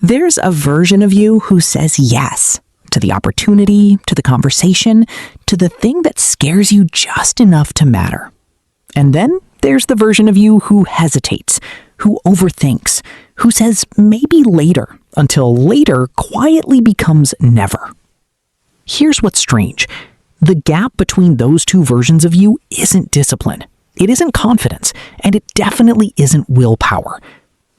There's a version of you who says yes to the opportunity, to the conversation, to the thing that scares you just enough to matter. And then there's the version of you who hesitates, who overthinks, who says maybe later, until later quietly becomes never. Here's what's strange. The gap between those two versions of you isn't discipline. It isn't confidence, and it definitely isn't willpower.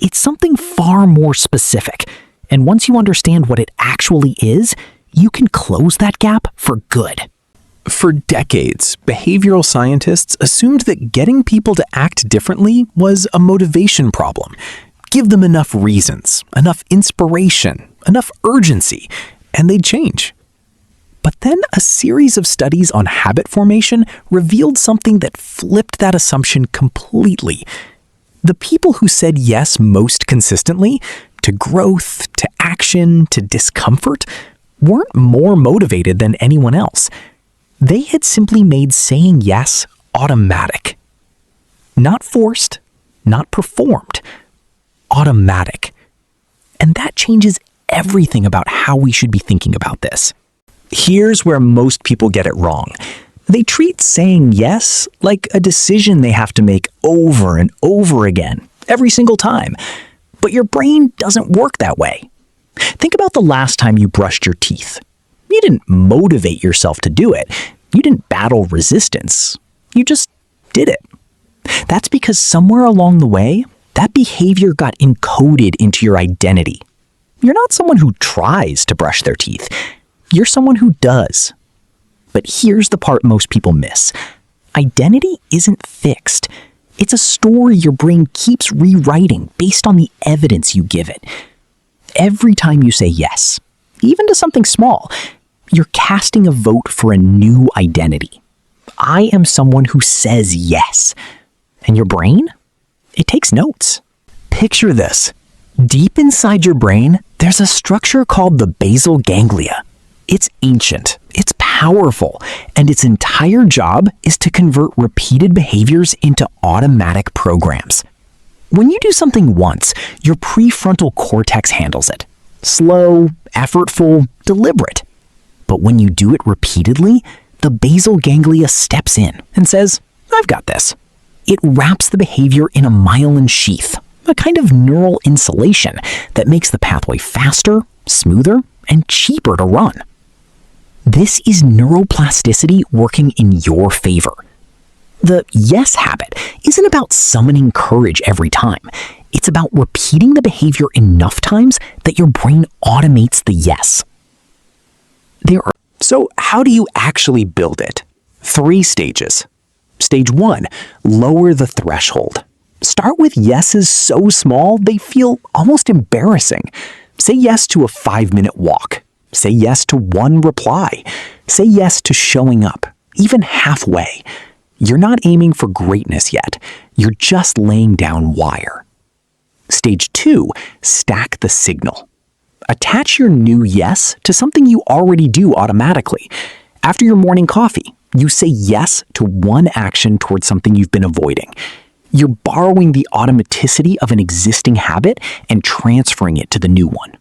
It's something far more specific, and once you understand what it actually is, you can close that gap for good. For decades, behavioral scientists assumed that getting people to act differently was a motivation problem. Give them enough reasons, enough inspiration, enough urgency, and they'd change. But then a series of studies on habit formation revealed something that flipped that assumption completely. The people who said yes most consistently, to growth, to action, to discomfort, weren't more motivated than anyone else. They had simply made saying yes automatic. Not forced, not performed. Automatic. And that changes everything about how we should be thinking about this. Here's where most people get it wrong. They treat saying yes like a decision they have to make over and over again, every single time. But your brain doesn't work that way. Think about the last time you brushed your teeth. You didn't motivate yourself to do it. You didn't battle resistance. You just did it. That's because somewhere along the way, that behavior got encoded into your identity. You're not someone who tries to brush their teeth. You're someone who does. But here's the part most people miss. Identity isn't fixed. It's a story your brain keeps rewriting based on the evidence you give it. Every time you say yes, even to something small, you're casting a vote for a new identity. I am someone who says yes. And your brain? It takes notes. Picture this. Deep inside your brain, there's a structure called the basal ganglia. It's ancient, it's powerful, and its entire job is to convert repeated behaviors into automatic programs. When you do something once, your prefrontal cortex handles it. Slow, effortful, deliberate. But when you do it repeatedly, the basal ganglia steps in and says, I've got this. It wraps the behavior in a myelin sheath, a kind of neural insulation that makes the pathway faster, smoother, and cheaper to run. This is neuroplasticity working in your favor. The yes habit isn't about summoning courage every time. It's about repeating the behavior enough times that your brain automates the yes. So how do you actually build it? 3 stages. Stage 1, lower the threshold. Start with yeses so small they feel almost embarrassing. Say yes to a 5-minute walk. Say yes to one reply. Say yes to showing up, even halfway. You're not aiming for greatness yet. You're just laying down wire. Stage 2, stack the signal. Attach your new yes to something you already do automatically. After your morning coffee, you say yes to one action towards something you've been avoiding. You're borrowing the automaticity of an existing habit and transferring it to the new one.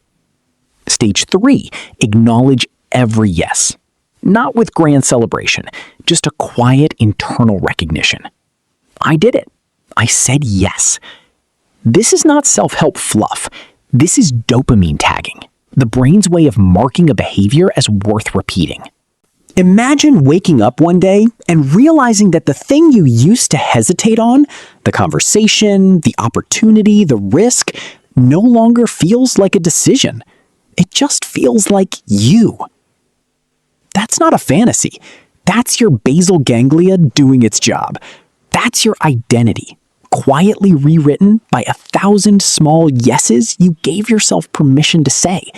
Stage 3, acknowledge every yes. Not with grand celebration, just a quiet internal recognition. I did it. I said yes. This is not self-help fluff. This is dopamine tagging, the brain's way of marking a behavior as worth repeating. Imagine waking up one day and realizing that the thing you used to hesitate on, the conversation, the opportunity, the risk, no longer feels like a decision. It just feels like you. That's not a fantasy. That's your basal ganglia doing its job. That's your identity, quietly rewritten by 1,000 small yeses you gave yourself permission to say.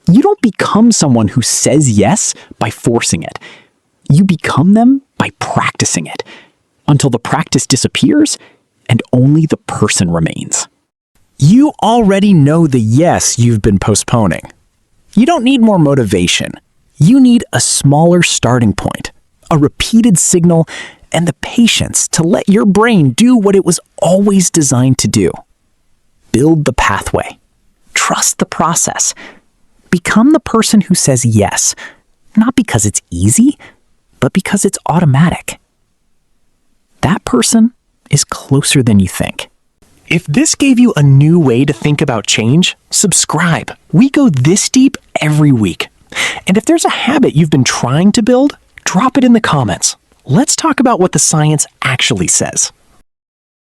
You don't become someone who says yes by forcing it. You become them by practicing it, until the practice disappears and only the person remains. You already know the yes you've been postponing. You don't need more motivation. You need a smaller starting point, a repeated signal, and the patience to let your brain do what it was always designed to do. Build the pathway. trust the process. Become the person who says yes, not because it's easy, but because it's automatic. That person is closer than you think. If this gave you a new way to think about change, subscribe. We go this deep every week. And if there's a habit you've been trying to build, drop it in the comments. Let's talk about what the science actually says.